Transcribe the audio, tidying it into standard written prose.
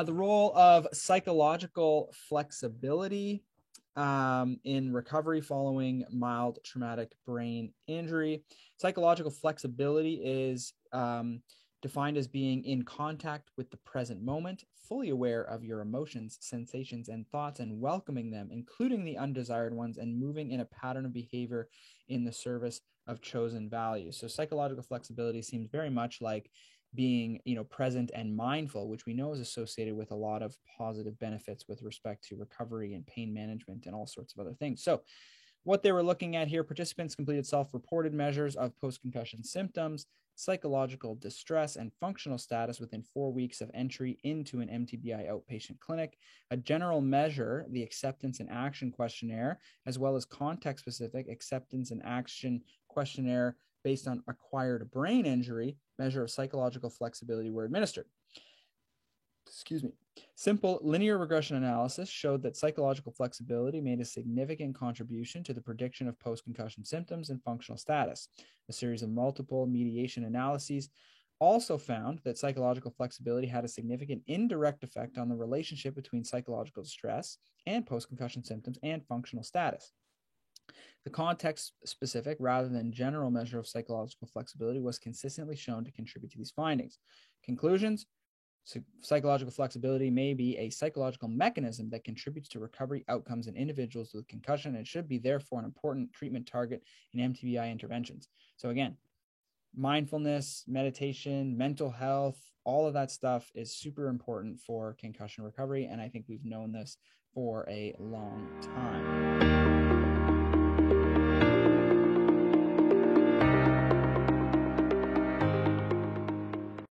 The role of psychological flexibility in recovery following mild traumatic brain injury. Psychological flexibility is defined as being in contact with the present moment, fully aware of your emotions, sensations, and thoughts, and welcoming them, including the undesired ones, and moving in a pattern of behavior in the service of chosen values. So psychological flexibility seems very much like being, present and mindful, which we know is associated with a lot of positive benefits with respect to recovery and pain management and all sorts of other things. So what they were looking at here, participants completed self-reported measures of post-concussion symptoms, psychological distress, and functional status within 4 weeks of entry into an MTBI outpatient clinic. A general measure, the acceptance and action questionnaire, as well as context-specific acceptance and action questionnaire based on acquired brain injury, measure of psychological flexibility were administered. Excuse me. Simple linear regression analysis showed that psychological flexibility made a significant contribution to the prediction of post-concussion symptoms and functional status. A series of multiple mediation analyses also found that psychological flexibility had a significant indirect effect on the relationship between psychological stress and post-concussion symptoms and functional status. The context-specific rather than general measure of psychological flexibility was consistently shown to contribute to these findings. Conclusions: psychological flexibility may be a psychological mechanism that contributes to recovery outcomes in individuals with concussion and should be therefore an important treatment target in MTBI interventions. So again, mindfulness, meditation, mental health, all of that stuff is super important for concussion recovery. And I think we've known this for a long time.